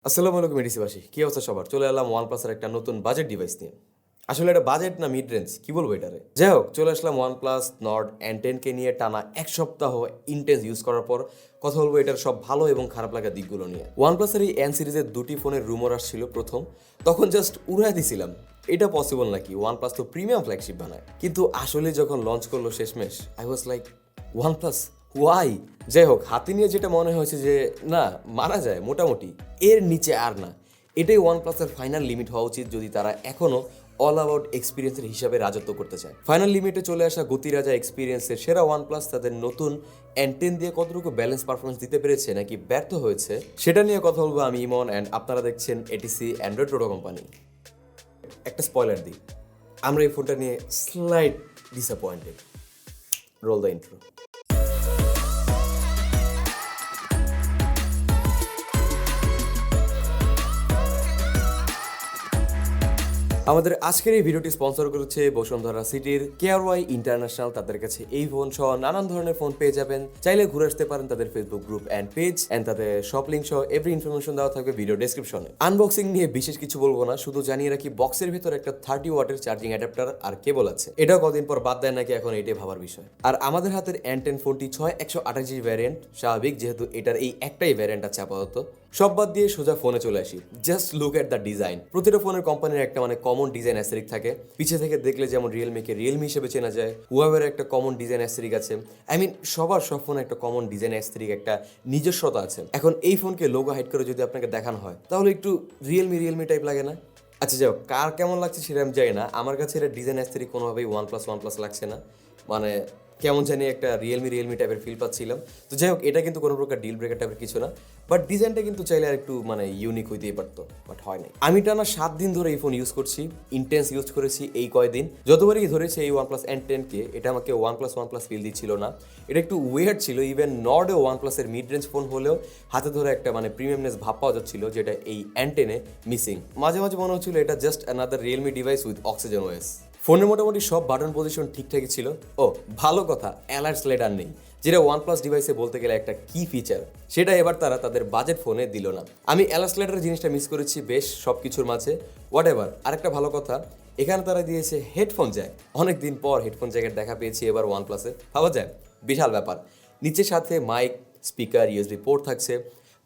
আসসালামু আলাইকুম এডিসিবাসী, কি অবস্থা সবার? চলে এলাম ওয়ানপ্লাসের একটা নতুন বাজেট ডিভাইস নিয়ে। আসলে এটা বাজেট না মিড রেঞ্জ, কি বলবো এটারে। যাই হোক, চলে আসলাম ওয়ানপ্লাস নর্ড N10কে নিয়ে টানা এক সপ্তাহ ইন্টেন্স ইউজ করার পর কথা বলবো এটার সব ভালো এবং খারাপ লাগা দিকগুলো নিয়ে। ওয়ানপ্লাসের এই N সিরিজের দুটি ফোনের রুমর আসছিল প্রথম, তখন জাস্ট উড়াই দিছিলাম এটা পসিবল নাকি, ওয়ানপ্লাস তো প্রিমিয়াম ফ্ল্যাগশিপ বানায়। কিন্তু আসলে যখন লঞ্চ করলো শেষমেশ, I was like, OnePlus why? যাই হোক, হাতে নিয়ে যেটা মনে হয়েছে যে না, মারা যায় মোটামুটি, এর নিচে আর না। এটাই ওয়ানপ্লাসের ফাইনাল লিমিট হওয়া উচিত যদি তারা এখনও অল আবাউট এক্সপিরিয়েন্সের হিসাবে রাজত্ব করতে চায়। ফাইনাল লিমিটে চলে আসা গতিরাজা এক্সপিরিয়েন্সের সেরা ওয়ানপ্লাস তাদের নতুন N10 দিয়ে কতটুকু ব্যালেন্স পারফরমেন্স দিতে পেরেছে নাকি ব্যর্থ হয়েছে, সেটা নিয়ে কথা বলবো আমি ইমন, অ্যান্ড আপনারা দেখছেন এটিসি অ্যান্ড্রয়েড টোটো কোম্পানি। একটা স্পয়লার দিই, আমরা এই ফোনটা নিয়ে slight disappointed. Role the intro. আমাদের আজকের এই ভিডিওটি স্পন্সর করেছে বসুন্ধরা সিটির KRY ইন্টারন্যাশনাল। তাদের কাছে এই ফোন সহ নানান ধরনের ফোন পেয়ে যাবেন। চাইলে ঘুরে আসতে পারেন তাদের Facebook group and page, and তাদের শপ লিঙ্ক সহ এভরি ইনফরমেশন দেওয়া থাকবে ভিডিও ডেসক্রিপশনে। আনবক্সিং নিয়ে বিশেষ কিছু বলবো না, শুধু জানিয়ে রাখি বক্সের ভিতর একটা 30 ওয়াটের চার্জিং অ্যাডাপ্টার আর কেবল আছে। এটাও কদিন পর বাদ দেয় নাকি, এখন এটাই ভাবার বিষয়। আর আমাদের হাতের N10 ফোনটি 6128 ভ্যারিয়েন্ট, স্বাভাবিক যেহেতু এটার এই একটাই ভ্যারিয়েন্ট আছে আপাতত। সব বাদ দিয়ে সোজা ফোনে চলে আসি। Just look at the design. প্রতিটা ফোনের কোম্পানির একটা কমন ডিজাইন অ্যাস্থেটিক থাকে। পিছে থেকে দেখলে যেমন রিয়েলমিকে রিয়েলমি হিসেবে চেনা যায়, হুয়াওয়ের একটা কমন ডিজাইন অ্যাস্থেটিক আছে। সবার সব ফোনে একটা কমন ডিজাইন অ্যাস্থেটিক একটা নিজস্বতা আছে। এখন এই ফোনকে লোগো হাইড করে যদি আপনাকে দেখানো হয়, তাহলে একটু রিয়েলমি টাইপ লাগে না? আচ্ছা যাই হোক, কার কেমন লাগছে সেটা আমি জানি না। আমার কাছে এটা ডিজাইন অ্যাস্থেটিক কোনোভাবেই ওয়ানপ্লাস লাগছে না। কেমন জানি একটা রিয়েলমি টাইপের ফিল পাচ্ছিলাম। তো যাই হোক, এটা কিন্তু কোনো প্রকার ডিল ব্রেকার টাইপের কিছু না, বাট ডিজাইনটা কিন্তু চাইলে আর একটু ইউনিক হইতেই পারতো, বাট হয় নাই। আমি টানা 7 দিন ধরে এই ফোন ইউজ করছি, ইন্টেন্স ইউজ করেছি এই কয়দিন। যতবারই ধরেছে এই ওয়ানপ্লাস N10কে, এটা আমাকে ওয়ানপ্লাস ফিল দিচ্ছিল না। এটা একটু ওয়েয়ার্ড ছিল। ইভেন নর্ডে ওয়ানপ্লাসের মিড রেঞ্জ ফোন হলেও হাতে ধরে একটা প্রিমিয়ামনেস ভাব পাওয়া যাচ্ছিল, যেটা এই N10-এ মিসিং। মাঝে মাঝে মনে হচ্ছিল এটা just another Realme device with oxygen OS. ফোনের মোটামুটি সব বাটন পজিশন ঠিকঠাকই ছিল। ও ভালো কথা, অ্যালার্ট স্লাইডার নেই, যেটা ওয়ানপ্লাস ডিভাইসে বলতে গেলে একটা কি ফিচার, সেটা এবার তারা তাদের বাজেট ফোনে দিল না। আমি অ্যালার্ট স্লাইডার জিনিসটা মিস করেছি বেশ সব কিছুর মাঝে। হোয়াট এভার, আরেকটা ভালো কথা, এখানে তারা দিয়েছে হেডফোন জ্যাক। অনেকদিন পর হেডফোন জ্যাকের দেখা পেয়েছি এবার ওয়ানপ্লাসে, ভাবা যায়, বিশাল ব্যাপার। নিচের সাথে মাইক, স্পিকার, USB পোর্ট থাকছে,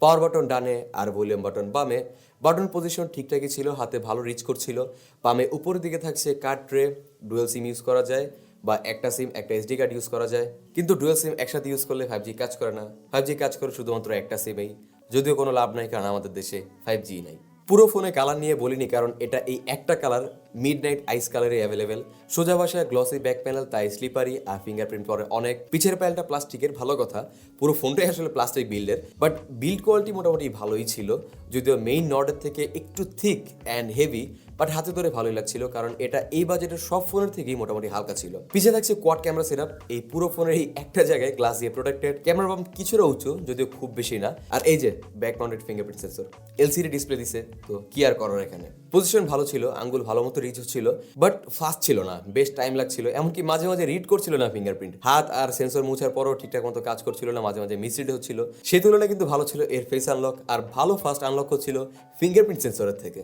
পাওয়ার বাটন ডানে আর ভলিউম বাটন বামে। বাটন পজিশন ঠিকঠাকই ছিল, হাতে ভালো রিচ করছিল। বামে উপরের দিকে থাকছে card tray, dual SIM use করা যায়, বা একটা সিম একটা SD কার্ড ইউজ করা যায়। কিন্তু ডুয়েল সিম একসাথে ইউজ করলে 5G কাজ করে না। 5G কাজ করে শুধুমাত্র একটা সিমেই, যদিও কোনো লাভ নাই, কারণ আমাদের দেশে 5G নাই। পুরো ফোনে কালার নিয়ে বলিনি, কারণ এটা এই একটা কালার মিডনাইট আইস কালারে অ্যাভেলেবেল। সোজা ভাষায় গ্লসি ব্যাক প্যানেল, তাই স্লিপারি আর ফিঙ্গারপ্রিন্ট পরে অনেক। পিছের প্যানেলটা প্লাস্টিকের, ভালো কথা, পুরো ফোনটাই আসলে প্লাস্টিক বিল্ডের, বাট বিল্ড কোয়ালিটি মোটামুটি ভালোই ছিল, যদিও মেইন নর্ডের থেকে একটু থিক অ্যান্ড হেভি, বাট হাতে ধরে ভালোই লাগছিল, কারণ এটা এই বাজেটের সব ফোনের থেকেই মোটামুটি হালকা ছিল। পিছে থাকছে কোয়াড ক্যামেরা সেটআপ। এই পুরো ফোনের এই একটা জায়গায় গ্লাস দিয়ে প্রোটেক্টেড, ক্যামেরা বাম কিছুটা উঁচু, যদিও খুব বেশি না। আর এই যে back mounted fingerprint sensor, LCD display দিছে, তো কি আর করার এখানে। পজিশন ভালো ছিল, আঙ্গুল ভালো মতো রিচ হচ্ছিল, বাট ফাস্ট ছিল না, বেশ টাইম লাগছিল। এমনকি মাঝে মাঝে রিড করছিল না ফিঙ্গারপ্রিন্ট। হাত আর সেন্সর মুছার পরও ঠিকঠাক মতো কাজ করছিল না, মাঝে মাঝে মিসরিড হচ্ছিল। সেই তুলনায় কিন্তু ভালো ছিল এর ফেস আনলক, আর ভালো ফাস্ট আনলক হচ্ছিল ফিঙ্গারপ্রিন্ট সেন্সরের থেকে।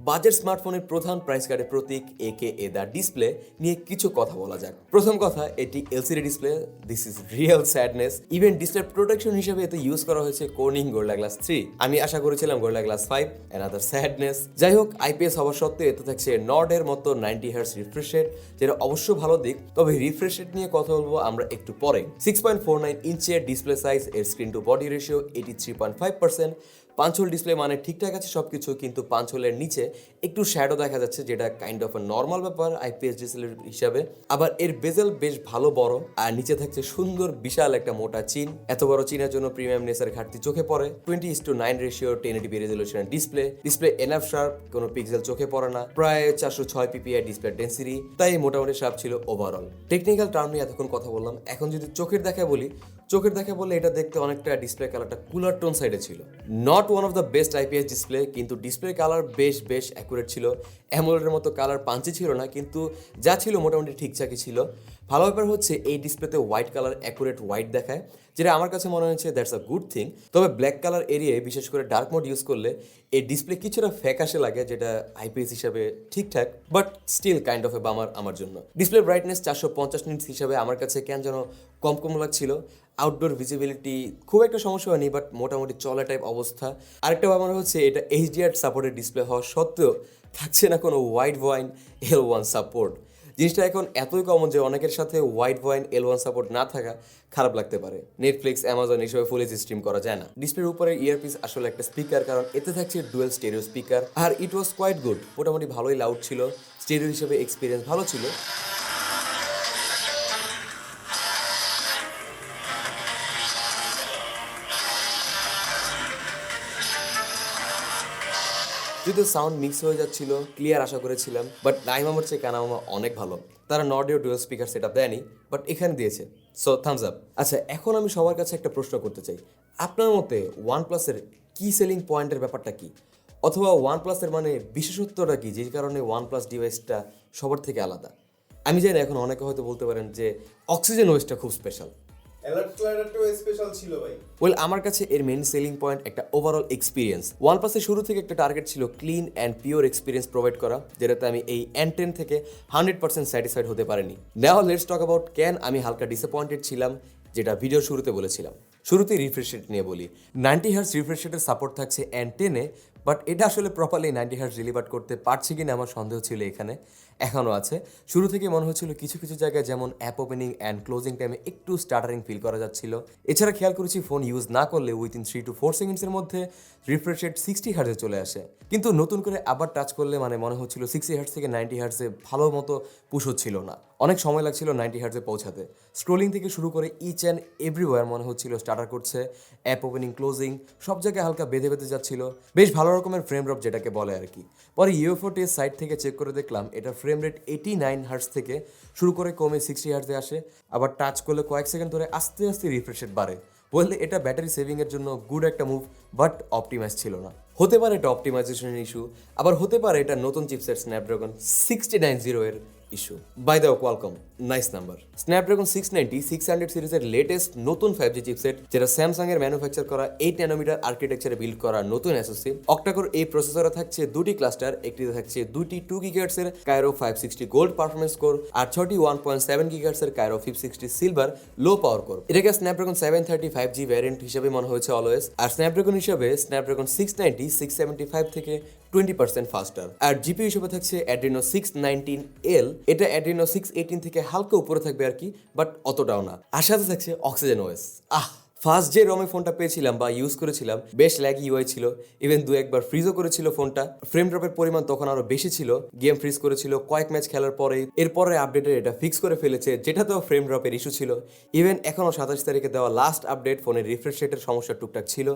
বাজেট স্মার্টফোনের প্রধান প্রাইস কার্ডের প্রতীক AKA দ্য ডিসপ্লে নিয়ে কিছু কথা বলা যাক। প্রথম কথা, এটি LCD display, this is real sadness. Even display protection হিসেবে এতে ইউজ করা হয়েছে Corning Gorilla Glass 3। আমি আশা করেছিলাম Gorilla Glass 5, অ্যানাদার স্যাডনেস। যাই হোক, IPS হওয়া সত্ত্বেও এতে থাকছে নর্ডের মতো 90 Hz রিফ্রেশ রেট, যেটা অবশ্য ভালো দিক, তবে রিফ্রেশ রেট নিয়ে কথা বলবো আমরা একটু পরে। 6.49 ইঞ্চের ডিসপ্লে সাইজ, এর স্ক্রিন টু বডি রেশিও 83.5%। পাঁচ হোল ডিসপ্লে ঠিকঠাক আছে সবকিছু, কিন্তু পাঁচ হোলের নিচে একটু শ্যাডো দেখা যাচ্ছে, যেটা কাইন্ড অফ নর্মাল ব্যাপার IPS ডিসপ্লে হিসাবে। আবার এর বেজেল বেশ ভালো বড়, আর নিচে থাকছে সুন্দর বিশাল একটা মোটা চিন। এত বড় চিনের জন্য প্রিমিয়ামনেসের ঘাটতি চোখে পড়ে। 20:9 রেশিও 1080p রেজলিউশনের ডিসপ্লে এনাফ শার্প, কোনো পিক্সেল চোখে পড়ে না। প্রায় 406 ppi ডিসপ্লে ডেন্সিটি, তাই মোটামুটি শার্প ছিল ওভারঅল। টেকনিক্যাল টার্ম নিয়ে এতক্ষণ কথা বললাম, এখন যদি চোখের দেখা বললে এটা দেখতে অনেকটা ডিসপ্লে কালারটা কুলার টোন সাইডে ছিল। Not one of the best IPS display, কিন্তু ডিসপ্লে কালার বেশ অ্যাকুরেট ছিল। অ্যামোলেডের মতো কালার পাঞ্চি ছিল না, কিন্তু যা ছিল মোটামুটি ঠিকঠাকই ছিল। ভালো ব্যাপার হচ্ছে এই ডিসপ্লেতে হোয়াইট কালার অ্যাকুরেট হোয়াইট দেখায়, যেটা আমার কাছে মনে হয়েছে দ্যাটস আ গুড থিং। তবে ব্ল্যাক কালার এরিয়ায় বিশেষ করে ডার্ক মোড ইউজ করলে এই ডিসপ্লে কিছুটা ফ্যাকাশে লাগে, যেটা আইপিএস হিসাবে ঠিকঠাক, বাট স্টিল কাইন্ড অফ এ বামার আমার জন্য। ডিসপ্লে ব্রাইটনেস 450 নিটস হিসাবে আমার কাছে কেন যেন কম কম লাগছিল। আউটডোর ভিজিবিলিটি খুব একটা সমস্যা হয়নি, বাট মোটামুটি চলা টাইপ অবস্থা। আরেকটা ব্যাপার হচ্ছে এটা এইচডিআর সাপোর্টেড ডিসপ্লে হওয়া সত্ত্বেও থাকছে না কোনো ওয়াইড ভয়েন L1 সাপোর্ট। জিনিসটা এখন এতই কমন যে অনেকের সাথে ওয়াইড ভয়েন L1 সাপোর্ট না থাকা খারাপ লাগতে পারে। নেটফ্লিক্স, অ্যামাজন এসবে ফুল এইচডি স্ট্রিম করা যায় না। ডিসপ্লের উপরে ইয়ারপিস আসলে একটা স্পিকার, কারণ এতে থাকছে ডুয়েল স্টেরিও স্পিকার, আর ইট ওয়াজ কোয়াইট গুড। মোটামুটি ভালোই লাউড ছিল, স্টেরিও হিসেবে এক্সপিরিয়েন্স ভালো ছিল। যদিও সাউন্ড মিক্স হয়ে যাচ্ছিল, ক্লিয়ার আশা করেছিলাম, বাট নাইমামার চেয়ে কানামামা অনেক ভালো। তারা নডিও ডুয়াল স্পিকার সেটআপ দেয়নি, বাট এখানে দিয়েছে, সো থামস আপ। আচ্ছা, এখন আমি সবার কাছে একটা প্রশ্ন করতে চাই, আপনার মতে ওয়ানপ্লাসের কি সেলিং পয়েন্টের ব্যাপারটা কি, অথবা ওয়ানপ্লাসের মানে বিশেষত্বটা কি, যে কারণে ওয়ানপ্লাস ডিভাইসটা সবার থেকে আলাদা? আমি জানি এখন অনেকে হয়তো বলতে পারেন যে অক্সিজেন ওয়েসটা খুব স্পেশাল। অ্যালার্ট স্লাইডারটাও স্পেশাল ছিল ভাই। ওয়েল, আমার কাছে এর মেইন সেলিং পয়েন্ট একটা ওভারঅল এক্সপিরিয়েন্স। ওয়ানপ্লাসের শুরু থেকে একটা টার্গেট ছিল clean and pure experience provide করা, যেটাতে আমি এই N10 থেকে 100% স্যাটিসফাইড হতে পারিনি। Now let's talk about can আমি হালকা ডিসঅ্যাপয়েন্টেড ছিলাম, যেটা ভিডিওর শুরুতে বলেছিলাম। শুরুতেই রিফ্রেশ রেট নিয়ে বলি। 90 হার্টজ রিফ্রেশ রেটের সাপোর্ট থাকছে N10-এ, বাট এটা আসলে প্রপারলি 90 হার্টজ ডেলিভার করতে পারছে কিনা আমার সন্দেহ ছিল এখানে, এখনও আছে। শুরু থেকে মনে হচ্ছিল কিছু কিছু জায়গায় যেমন অ্যাপ ওপেনিং অ্যান্ড ক্লোজিং টাইমে একটু স্টার্টারিং ফিল করা যাচ্ছিল। এছাড়া খেয়াল করেছি ফোন ইউজ না করলে উইথিন 3 to 4 সেকেন্ডসের মধ্যে রিফ্রেশ রেট 60 হার্টজে চলে আসে, কিন্তু নতুন করে আবার টাচ করলে মানে মনে হচ্ছিল 60 হার্টজ থেকে 90 হার্টজে ভালো মতো পুশ হচ্ছিল না, অনেক সময় লাগছিল 90 হার্টজে পৌঁছাতে। স্ক্রোলিং থেকে শুরু করে ইচ অ্যান্ড এভরিওয়্যার মনে হচ্ছিল স্টার্টার করছে, অ্যাপ ওপেনিং ক্লোজিং সব জায়গায় হালকা বেঁধে বেঁধে যাচ্ছিল, বেশ ভালো রকমের ফ্রেম ড্রপ যেটাকে বলে আর কি। পরে ইউএফও টেস্ট সাইট থেকে চেক করে দেখলাম এটা ফ্রেম রেট 89 হার্টজ থেকে শুরু করে কমে 60 হার্টজে আসে, আবার টাচ করলে কয়েক সেকেন্ড ধরে আস্তে আস্তে রিফ্রেশ রেট বাড়ে। বললে এটা ব্যাটারি সেভিংয়ের জন্য গুড একটা মুভ, বাট অপটিমাইজ ছিল না। হতে পারে এটা অপটিমাইজেশনের ইস্যু, আবার হতে পারে এটা নতুন চিপসেট স্ন্যাপড্রাগন 690 এর issue. By the Qualcomm, nice number. Snapdragon 690 600 সিরিজের লেটেস্ট নতুন 5G চিপসেট, যেটা স্যামসাং এর ম্যানুফ্যাকচার করা 8 ন্যানোমিটার আর্কিটেকচারে বিল্ড করা নতুন এসওসি। অক্টাকোর এই প্রসেসরে থাকছে দুটি ক্লাস্টার, একটিতে থাকছে দুটি 2 GHz এর কায়রো 560 গোল্ড পারফরমেন্স কোর, আর 6টি 1.7 GHz এর কায়রো 560 সিলভার লো পাওয়ার কোর। এটাকে স্ন্যাপড্রাগন 730 5G ভ্যারিয়েন্ট হিসেবে মনে হয়েছে অলওয়েজ, আর স্ন্যাপড্রাগন হিসেবে স্ন্যাপড্রাগন 690 675 থেকে 20% ফাস্টার। আর জিপি হিসেবে থাকছে অ্যাড্রিনো 619L, এটা অ্যাড্রিনো 618 থেকে হালকা উপরে থাকবে আর কি, বাট অতটাও না। আর সাথে থাকছে অক্সিজেন ওএস। ফার্স্ট যে রমে ফোনটা পেয়েছিলাম বা ইউজ করেছিলাম বেশ ল্যাগি ইউআই ছিল, ইভেন দু একবার ফ্রিজও করেছিল ফোনটা। ফ্রেম ড্রপের পরিমাণ তখন আরো বেশি ছিল, গেম ফ্রিজ করেছিল কয়েক ম্যাচ খেলার পরেই। এরপরে আপডেটে এটা ফিক্স করে ফেলেছে, যেটাতেও ফ্রেম ড্রপের ইস্যু ছিল। ইভেন এখনও 27 তারিখে দেওয়া লাস্ট আপডেট ফোনের রিফ্রেশ রেটের সমস্যা টুকটাক ছিল।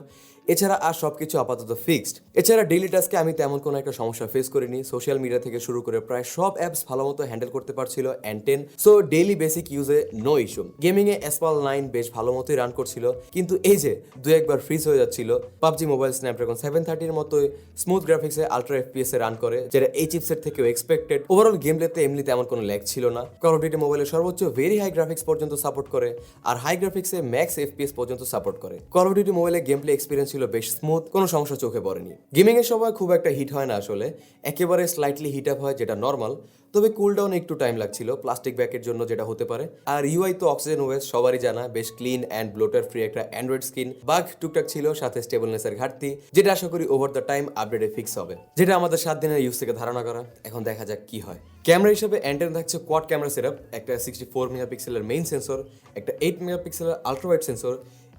এছাড়া আর সবকিছু আপাতত ফিক্সড। এছাড়া ডেইলি টাস্কে আমি তেমন কোনো একটা সমস্যা ফেস করিনি, সোশ্যাল মিডিয়া থেকে শুরু করে প্রায় সব অ্যাপস ভালো মতো হ্যান্ডেল করতে পারছিল N10, সো ডেইলি বেসিক ইউজে নো ইস্যু। গেমিংয়ে এসপাল 9 বেশ ভালো মতোই রান করছিল, কিন্তু এই যে দু একবার ফ্রিজ হয়ে যাচ্ছিল। পাবজি মোবাইল স্ন্যাপড্রাগন 730 এর মতোই স্মুথ গ্রাফিক্সে আলট্রা FPS এ রান করে, যেটা এই চিপসেট থেকেও এক্সপেক্টেড। ওভারঅল গেম প্লেতে এমনি তেমন কোনো ল্যাগ ছিল না। কল অফ ডিউটি মোবাইলে সর্বোচ্চ ভেরি হাই গ্রাফিক্স পর্যন্ত সাপোর্ট করে, আর হাই গ্রাফিক্সে ম্যাক্স FPS পর্যন্ত সাপোর্ট করে। কল অফ ডিউটি মোবাইলে গেম প্লে এক্সপিরিয়েন্স ছিল বেশ স্মুথ, কোনো সমস্যা চোখে পড়েনি। গেমিং এর সময় খুব একটা হিট হয় না আসলে, একেবারে স্লাইটলি হিট আপ হয়, যেটা নর্মাল। তবে কুলডাউনে একটু টাইম লাগছিল প্লাস্টিক ব্যাকের জন্য, যেটা হতে পারে। আর ইউআই তো অক্সিজেন ওএস সবারই জানা, বেশ ক্লিন অ্যান্ড ব্লোটার ফ্রি একটা অ্যান্ড্রয়েড স্ক্রিন। বাগ টুকটাক ছিল, সাথে স্টেবলনেসের ঘাটতি, যেটা আশা করি ওভার দ্য টাইম আপডেটে ফিক্স হবে, যেটা আমাদের 7 দিনের ইউজ থেকে ধারণা করা। এখন দেখা যাক কি হয়। ক্যামেরা হিসেবে N10 থাকছে কোয়াড ক্যামেরা সেটআপ, একটা 64 মেগাপিক্সেলের মেইন সেন্সর, একটা 8 মেগাপিক্সেলের আলট্রা ওয়াইড সেন্সর,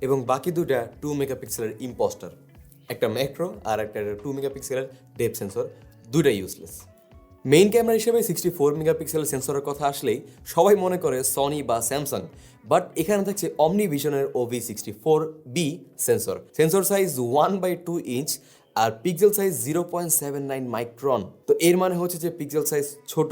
এবং বাকি দুটা 2 মেগাপিক্সেলের ইম্পোস্টার, একটা ম্যাক্রো আর একটা 2 মেগাপিক্সেলের ডেপথ সেন্সর, দুটা ইউজলেস। মেইন ক্যামেরা হিসেবে 64 মেগাপিক্সেলের সেন্সরের কথা আসলেই সবাই মনে করে সনি বা স্যামসাং, বাট এখানে থাকছে অমনি ভিশনের OV64B sensor. Sensor size 1/2 inch আর পিক্সেল সাইজ 0.79 মাইক্রন। তো এর মানে হচ্ছে যে পিক্সেল সাইজ ছোট,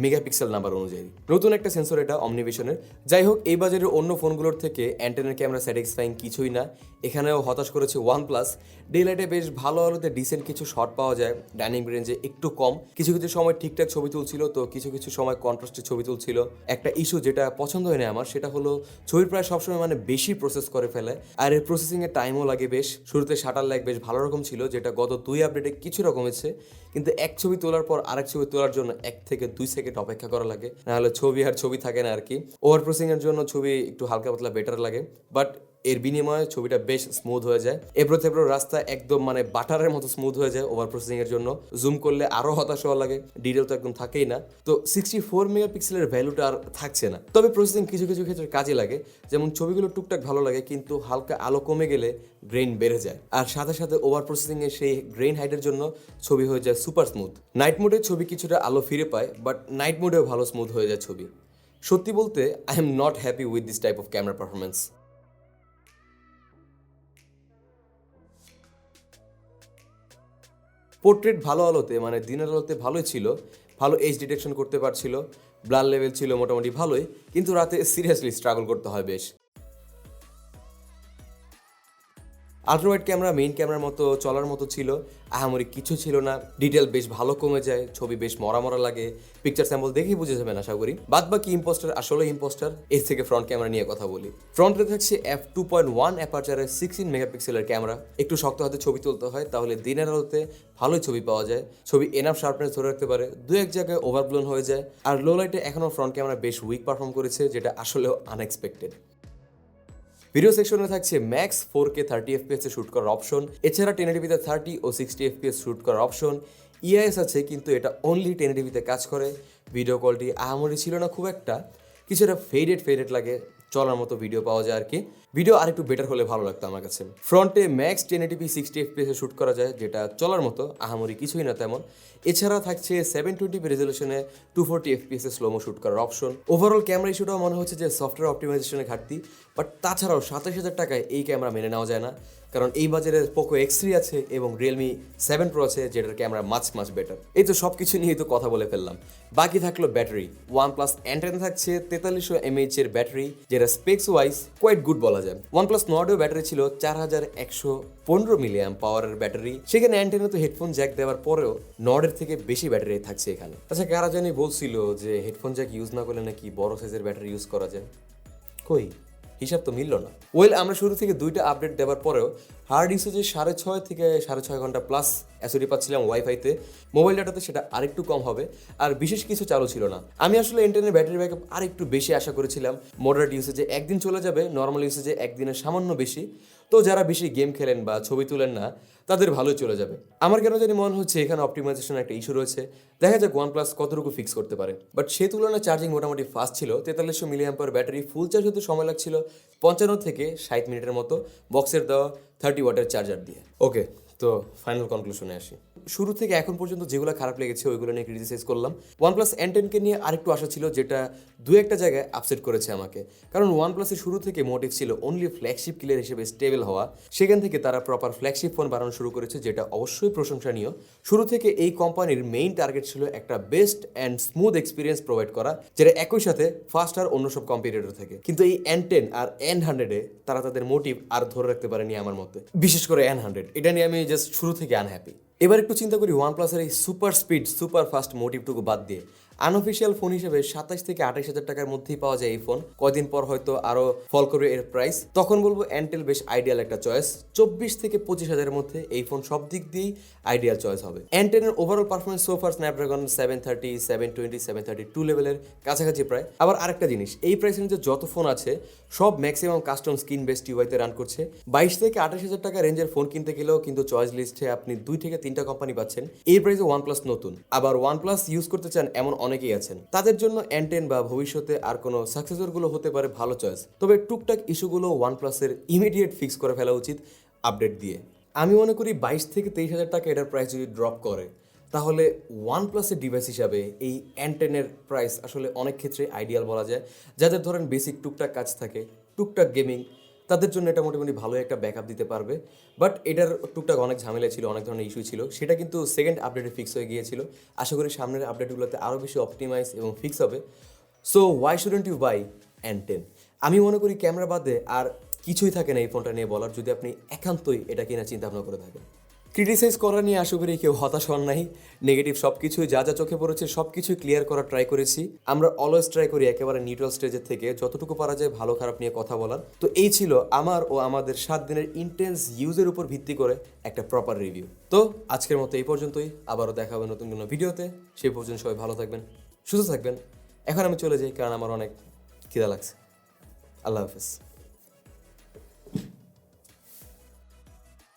মেগাপিক্সেল নাম্বার অনুযায়ী। নতুন একটা সেন্সর এটা অমনিভিশনের। যাই হোক, এই বাজারের অন্য ফোনগুলোর থেকে অ্যান্টেনার ক্যামেরা স্যাটিসফাইং কিছুই না। এখানেও হতাশ করেছে ওয়ানপ্লাস। ডে লাইটে বেশ ভালো আলোতে ডিসেন্ট কিছু শট পাওয়া যায়, ডাইনিং রেঞ্জে একটু কম, কিছু কিছু সময় ঠিকঠাক ছবি তুলছিল, তো কিছু কিছু সময় কন্ট্রাস্টে ছবি তুলছিল। একটা ইস্যু যেটা পছন্দ হয় না আমার, সেটা হলো ছবির প্রায় সবসময় মানে বেশি প্রসেস করে ফেলে, আর এর প্রসেসিংয়ের টাইমও লাগে বেশ। শুরুতে শাটার লাইক বেশ ভালো রকম ছিল, যেটা গত 2 আপডেটে কিছুটা কমেছে, কিন্তু এক ছবি তোলার পর আরেক ছবি তোলার জন্য 1 থেকে 2 সেকেন্ড অপেক্ষা করা লাগে, নাহলে ছবি আর ছবি থাকে না আর কি। ওভার প্রসেসিংয়ের জন্য ছবি একটু হালকা পাতলা বেটার লাগে, বাট এর বিনিময়ে ছবিটা বেশ স্মুথ হয়ে যায়। এবড়ো থেবড়ো রাস্তা একদম মানে বাটারের মতো স্মুথ হয়ে যায় ওভার প্রসেসিং এর জন্য। জুম করলে আরো হতাশ হওয়া লাগে, ডিটেল তো একদম থাকেই না। তো 64 মেগাপিক্সেলের ভ্যালুটা আর থাকছে না। তবে প্রসেসিং কিছু কিছু ক্ষেত্রে কাজে লাগে, যেমন ছবিগুলো টুকটাক ভালো লাগে, কিন্তু হালকা আলো কমে গেলে গ্রেইন বেড়ে যায়, আর সাথে সাথে ওভার প্রসেসিং এর সেই গ্রেইন হাইটের জন্য ছবি হয়ে যায় সুপার স্মুথ। নাইট মোডে ছবি কিছুটা আলো ফিরে পায়, বাট নাইট মোডেও ভালো স্মুথ হয়ে যায় ছবি। সত্যি বলতে I am not happy with this type of camera performance. Portrait ভালো আলোতে মানে দিনের আলোতে ভালোই ছিল, ভালো এজ ডিটেকশন করতে পারছিল, ব্লার লেভেল ছিল মোটামুটি ভালোই, কিন্তু রাতে সিরিয়াসলি স্ট্রাগল করতে হয় বেশ। আল্ট্রাওয়াইড ক্যামেরা মেইন ক্যামেরার মতো চলার মতো ছিল, আহামরি কিছু ছিল না। ডিটেল বেশ ভালো কমে যায়, ছবি বেশ মরা মরা লাগে, পিকচার স্যাম্পল দেখেই বুঝে যাবেন আশা করি। বাদ বাকি ইম্পোস্টার আসলে ইম্পোস্টার। এর থেকে ফ্রন্ট ক্যামেরা নিয়ে কথা বলি। ফ্রন্টে থাকছে f2.1 অ্যাপারচারের 16 মেগাপিক্সেলের ক্যামেরা। একটু শক্ত হাতে ছবি তুলতে হয়, তাহলে দিনের আলোতে ভালোই ছবি পাওয়া যায়। ছবি এনাফ শার্পনেস ধরে রাখতে পারে, দু এক জায়গায় ওভারব্লোন হয়ে যায়। আর লো লাইটে এখনও ফ্রন্ট ক্যামেরা বেশ উইক পারফর্ম করেছে, যেটা আসলেও আনএক্সপেক্টেড। ভিডিও সেকশনে থাকছে ম্যাক্স 4K 30 FPS এ শ্যুট করার অপশন, এছাড়া 1080p 30 ও 60 FPS শ্যুট করার অপশন। ইআইএস আছে, কিন্তু এটা অনলি 1080p কাজ করে। ভিডিও কোয়ালিটি আহামরি ছিল না খুব একটা, কিছুটা ফেডেড লাগে, চলার মতো ভিডিও পাওয়া যায় আর কি। ভিডিও আরেকটু বেটার হলে ভালো লাগতো আমার কাছে। ফ্রন্টে ম্যাক্স 1080p 60 FPS এ শ্যুট করা যায়, যেটা চলার মতো, আহামরি কিছুই না তেমন। এছাড়া থাকছে 720p রেজলিউশনে 240 FPS এ স্লোমো শ্যুট করার অপশন। ওভারঅল ক্যামেরা ইস্যুটাও মনে হচ্ছে যে সফটওয়্যার অপটিমাইজেশনের ঘাটতি, বাট তাছাড়াও 27,000 টাকায় এই ক্যামেরা মেনে নেওয়া যায় না, কারণ এই বাজারে পোকো X3 আছে এবং রিয়েলমি 7 Pro আছে, যেটার ক্যামেরা মাছ বেটার। এই তো সব কিছু নিয়েই তো কথা বলে ফেললাম। বাকি থাকলো ব্যাটারি। OnePlus N10 থাকছে 4300 mAh এর ব্যাটারি, যেটা স্পেক্স ওয়াইজ কোয়াইট গুড বলা যায়। OnePlus Nordও ব্যাটারি ছিল 4115 মিলিঅ্যাম্প পাওয়ারের ব্যাটারি। সেখানে N10 তো হেডফোন জ্যাক দেওয়ার পরেও নর্ডের থেকে বেশি ব্যাটারি থাকছে এখানে। আচ্ছা, কারা জানি বলছিল যে হেডফোন জ্যাক ইউজ না করলে নাকি বড় সাইজের ব্যাটারি ইউজ করা যায়, কই হিসাব তো মিলল না। আমরা শুরু থেকে 2টা আপডেট দেওয়ার পরেও হার্ড ইউসেজে 6.5 থেকে 6.5 ঘন্টা প্লাস এসওডি পাচ্ছিলাম ওয়াইফাইতে। মোবাইল ডাটাতে সেটা আরেকটু কম হবে, আর বিশেষ কিছু চালু ছিল না। আমি আসলে ইন্টারনেট ব্যাটারি ব্যাকআপ আরেকটু বেশি আশা করেছিলাম। মডারেট ইউসেজে একদিন চলে যাবে, নর্মাল ইউসেজে একদিনের সামান্য বেশি। তো যারা বেশি গেম খেলেন বা ছবি তুলেন না, তাদের ভালোই চলে যাবে। আমার কেন জানি মনে হচ্ছে এখানে অপটিমাইজেশন একটা ইস্যু রয়েছে। দেখা যাক OnePlus কতটুকু ফিক্স করতে পারে। বাট সে তুলনায় চার্জিং মোটামুটি ফাস্ট ছিল। 4300 মিলিঅ্যাম্পার ব্যাটারি ফুল চার্জ হতে সময় লাগছিল 55 থেকে 60 মিনিটের মতো, বক্সের দেওয়া 30 ওয়াটের চার্জার দিয়ে। ওকে, তো ফাইনাল কনক্লুশনে আসি। শুরু থেকে এখন পর্যন্ত যেগুলো খারাপ লেগেছে ওইগুলো নিয়ে ক্রিটিসাইজ করলাম। OnePlus N10কে নিয়ে আরেকটু আশা ছিল, যেটা দু একটা জায়গায় আপসেট করেছে আমাকে। কারণ OnePlus-এর শুরু থেকে মোটিভ ছিল অনলি ফ্ল্যাগশিপ কিলার হিসেবে স্টেবল হওয়া। সেখান থেকে তারা প্রপার ফ্ল্যাগশিপ ফোন বানানো শুরু করেছে, যেটা অবশ্যই প্রশংসনীয়। শুরু থেকে এই কোম্পানির মেইন টার্গেট ছিল একটা best and smooth experience provide করা, যেটা একই সাথে ফাস্ট আর অন্য সব কম্পিটিটর থেকে। কিন্তু এই N10 আর N100-এ তারা তাদের মোটিভ আর ধরে রাখতে পারেনি আমার মতে। বিশেষ করে N100, এটা নিয়ে আমি জাস্ট শুরু থেকে আনহ্যাপি। এবার একটু চিন্তা করি OnePlus-এর এই সুপার স্পিড সুপার ফাস্ট মোটিভটুকু বাদ দিয়ে আনঅফিসিয়াল ফোন হিসেবে 27 থেকে 28,000 টাকার মধ্যেই পাওয়া যায় এই ফোন। কয়দিন পর হয়তো আরো ফল করবে এর প্রাইস, তখন বলবো N10 বেশ আইডিয়াল একটা চয়েস। 24 থেকে 25,000-এর মধ্যে এই ফোন সব দিক দিয়েই আইডিয়াল চয়েস হবে। N10-এর ওভারঅল পারফরমেন্স সোফার স্ন্যাপড্রাগন 730, 720, 732 লেভেলের কাছাকাছি প্রায়। আবার আরেকটা জিনিস, এই প্রাইসের মধ্যে যত ফোন আছে সব ম্যাক্সিমাম কাস্টম স্ক্রিন বেসড ইউআইতে রান করছে। 22 থেকে 28,000 টাকা রেঞ্জের ফোন কিনতে গেলেও কিন্তু চয়েস লিস্টে আপনি 2 থেকে 3টা কোম্পানি পাচ্ছেন। এই প্রাইসে OnePlus নতুন। আবার OnePlus ইউজ করতে চান এমন অনেকেই আছেন, তাদের জন্য N10 বা ভবিষ্যতে আর কোনো সাকসেসরগুলো হতে পারে ভালো চয়েস। তবে টুকটাক ইস্যুগুলো OnePlus-এর ইমিডিয়েট ফিক্স করে ফেলা উচিত আপডেট দিয়ে। আমি মনে করি 22 থেকে 23,000 টাকা এটার প্রাইস যদি ড্রপ করে, তাহলে OnePlus-এর ডিভাইস হিসাবে এই N10-এর প্রাইস আসলে অনেক ক্ষেত্রে আইডিয়াল বলা যায়। যাদের ধরেন বেসিক টুকটাক কাজ থাকে, টুকটাক গেমিং, তাদের জন্য এটা মোটামুটি ভালো একটা ব্যাকআপ দিতে পারবে। বাট এটার টুকটাক অনেক ঝামেলা ছিল, অনেক ধরনের ইস্যু ছিল, সেটা কিন্তু সেকেন্ড আপডেটে ফিক্স হয়ে গিয়েছিল। আশা করি সামনের আপডেটগুলোতে আরও বেশি অপটিমাইজ এবং ফিক্স হবে। So why shouldn't you buy N10? আমি মনে করি ক্যামেরা বাদে আর কিছুই থাকে না এই ফোনটা নিয়ে বলার, যদি আপনি একান্তই এটা কেনার চিন্তা ভাবনা করে থাকেন। ক্রিটিসাইজ করা নিয়ে আশা করি কেউ হতাশ হন নাই। নেগেটিভ সব কিছুই যা যা চোখে পড়েছে সব কিছুই ক্লিয়ার করার ট্রাই করেছি। আমরা অলওয়েজ ট্রাই করি একেবারে নিউট্রাল স্টেজের থেকে যতটুকু পারা যায় ভালো খারাপ নিয়ে কথা বলার। তো এই ছিল আমার ও আমাদের 7 দিনের ইন্টেন্স ইউজের উপর ভিত্তি করে একটা প্রপার রিভিউ। তো আজকের মতো এই পর্যন্তই, আবারও দেখা হবে নতুন কোনো ভিডিওতে। সেই পর্যন্ত সবাই ভালো থাকবেন, সুস্থ থাকবেন। এখন আমি চলে যাই কারণ আমার অনেক খিদা লাগছে। আল্লাহ হাফেজ।